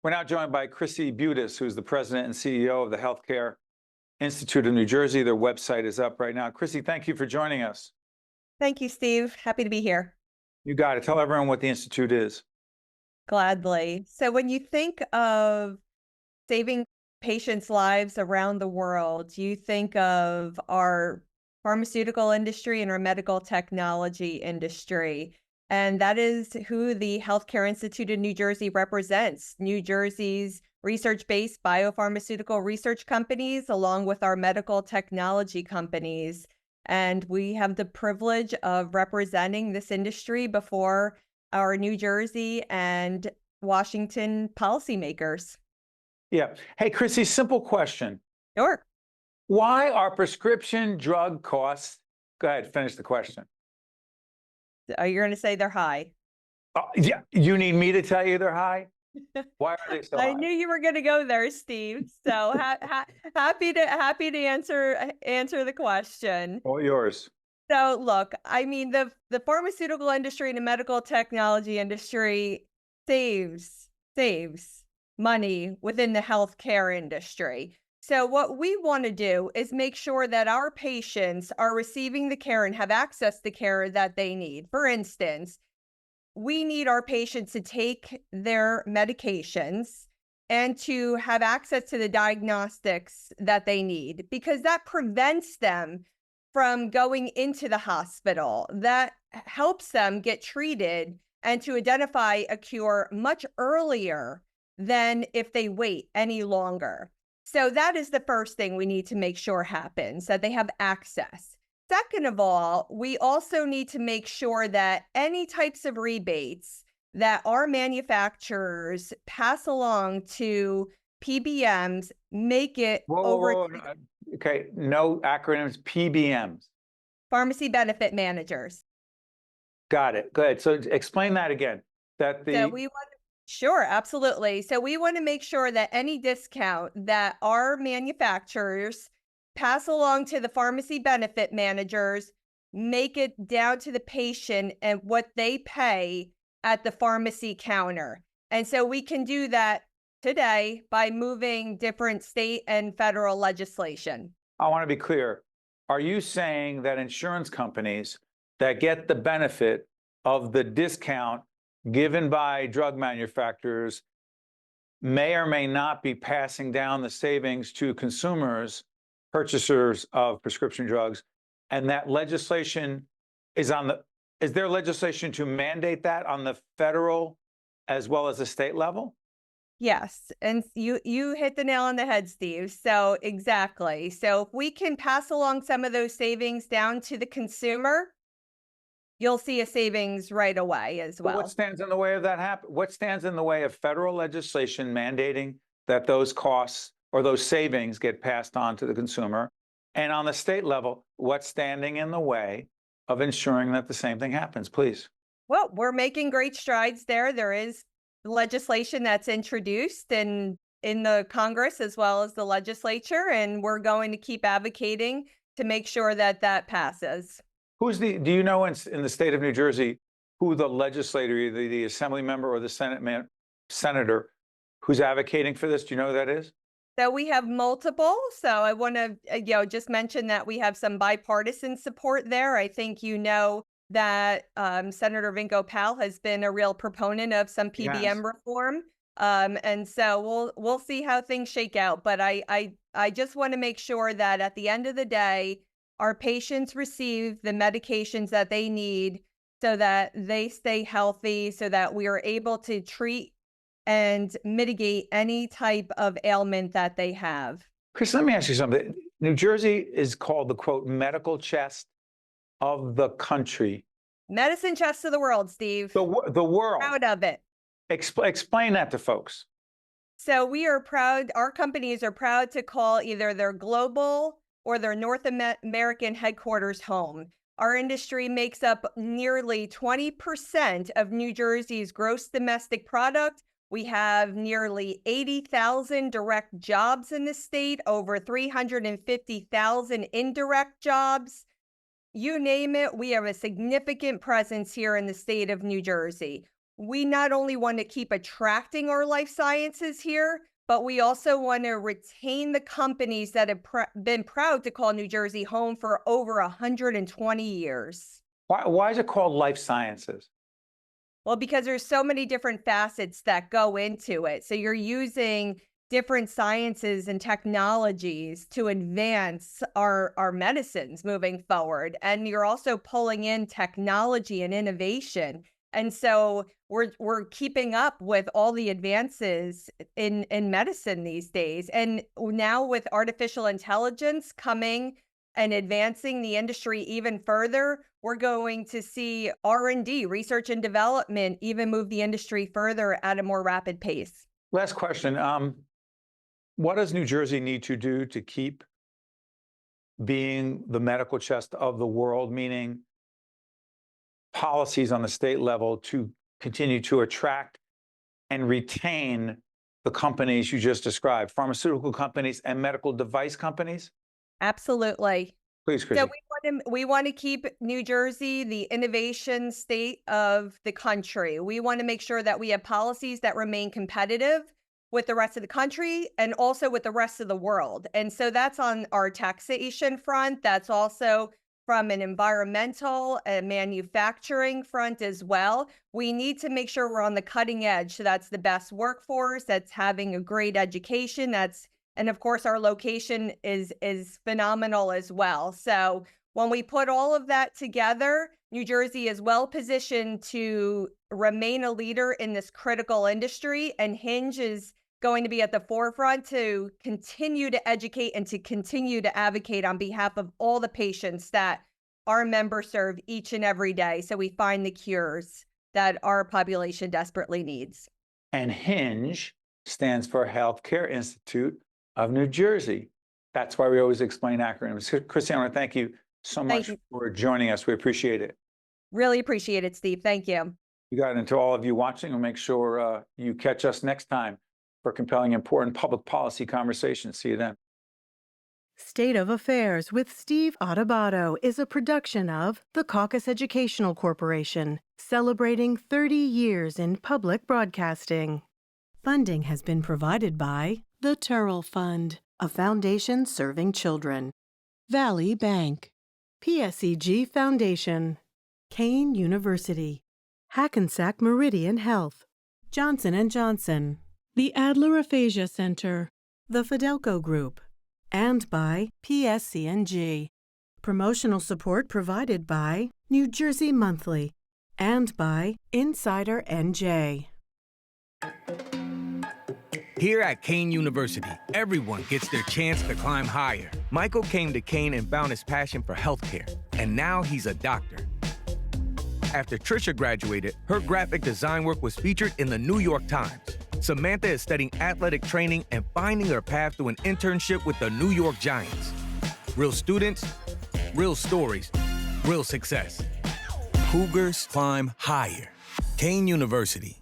We're now joined by Chrissy Buteas, who's the president and CEO of the Healthcare Institute of New Jersey. Their website is up right now. Chrissy, thank you for joining us. Thank you, Steve. Happy to be here. You got it. Tell everyone what the Institute is. Gladly. So when you think of saving patients' lives around the world, you think of our pharmaceutical industry and our medical technology industry. And that is who the Healthcare Institute of New Jersey represents. New Jersey's research-based biopharmaceutical research companies, along with our medical technology companies. And we have the privilege of representing this industry before our New Jersey and Washington policymakers. Yeah. Hey, Chrissy, simple question. Sure. Why are prescription drug costs? Go ahead, finish the question. Are you going to say they're high? Yeah, you need me to tell you they're high? Why are they so I high? knew you were going to go there, Steve. So happy to answer the question. All yours. So look, I mean the pharmaceutical industry and the medical technology industry saves money within the healthcare industry. So what we want to do is make sure that our patients are receiving the care and have access to care that they need. For instance, we need our patients to take their medications and to have access to the diagnostics that they need, because that prevents them from going into the hospital. That helps them get treated and to identify a cure much earlier than if they wait any longer. So that is the first thing we need to make sure happens, that they have access. Second of all, we also need to make sure that any types of rebates that our manufacturers pass along to PBMs make it over Whoa. Okay, no acronyms, PBMs. pharmacy benefit managers. Got it. Go ahead. So explain that again. So we want Sure, absolutely. So we want to make sure that any discount that our manufacturers pass along to the pharmacy benefit managers make it down to the patient and what they pay at the pharmacy counter. And so we can do that today by moving different state and federal legislation. I want to be clear. Are you saying that insurance companies that get the benefit of the discount given by drug manufacturers may or may not be passing down the savings to consumers, purchasers of prescription drugs, and that legislation is is there legislation to mandate that on the federal as well as the state level? Yes, and you hit the nail on the head, Steve. So exactly. So if we can pass along some of those savings down to the consumer, you'll see a savings right away as But well. what stands in the way of that happen? What stands in the way of federal legislation mandating that those costs or those savings get passed on to the consumer? And on the state level, what's standing in the way of ensuring that the same thing happens, please? Well, we're making great strides there. There is legislation that's introduced in the Congress as well as the legislature, and we're going to keep advocating to make sure that that passes. Do you know in the state of New Jersey who the legislator, either the assembly member or the senator who's advocating for this? Do you know who that is? So we have multiple. So I want to just mention that we have some bipartisan support there. I think you know that Senator Vinko Pal has been a real proponent of some PBM Yes. reform. And so we'll see how things shake out. But I just want to make sure that at the end of the day, our patients receive the medications that they need so that they stay healthy, so that we are able to treat and mitigate any type of ailment that they have. Chris, let me ask you something. New Jersey is called the, quote, medical chest of the country. Medicine chest of the world, Steve. The world. Proud of it. Explain that to folks. So we are proud, our companies are proud to call either their global or their North American headquarters home. Our industry makes up nearly 20% of New Jersey's gross domestic product. We have nearly 80,000 direct jobs in the state, over 350,000 indirect jobs. You name it, we have a significant presence here in the state of New Jersey. we not only want to keep attracting our life sciences here, but we also want to retain the companies that have been proud to call New Jersey home for over 120 years. Why is it called life sciences? Well, because there's so many different facets that go into it. So you're using different sciences and technologies to advance our medicines moving forward. And you're also pulling in technology and innovation. And so we're keeping up with all the advances in medicine these days. And now with artificial intelligence coming and advancing the industry even further, we're going to see R&D, research and development, even move the industry further at a more rapid pace. Last question. What does New Jersey need to do to keep being the medical chest of the world, meaning policies on the state level to continue to attract and retain the companies you just described, pharmaceutical companies and medical device companies? Absolutely. Please, Chrissy. So we want to keep New Jersey the innovation state of the country. We want to make sure that we have policies that remain competitive with the rest of the country and also with the rest of the world. And so that's on our taxation front. That's also from an environmental and manufacturing front as well. We need to make sure we're on the cutting edge. So that's the best workforce, that's having a great education, and of course our location is phenomenal as well. So when we put all of that together, New Jersey is well positioned to remain a leader in this critical industry, and Hinge is going to be at the forefront to continue to educate and to continue to advocate on behalf of all the patients that our members serve each and every day, so we find the cures that our population desperately needs. And Hinge stands for Healthcare Institute of New Jersey. That's why we always explain acronyms. Chrissy, I want to thank you so much for joining us. We appreciate it. Really appreciate it, Steve. Thank you. You got it. And to all of you watching, we'll make sure you catch us next time for compelling, important public policy conversations. See you then. State of Affairs with Steve Adubato is a production of the Caucus Educational Corporation, celebrating 30 years in public broadcasting. Funding has been provided by the Turrell Fund, a foundation serving children, Valley Bank, PSEG Foundation, Kane University, Hackensack Meridian Health, Johnson & Johnson, the Adler Aphasia Center, the Fidelco Group, and by PSCNG. Promotional support provided by New Jersey Monthly and by Insider NJ. Here at Kane University, everyone gets their chance to climb higher. Michael came to Kane and found his passion for healthcare, and now he's a doctor. After Trisha graduated, her graphic design work was featured in the New York Times. Samantha is studying athletic training and finding her path to an internship with the New York Giants. Real students, real stories, real success. Cougars climb higher. Kane University.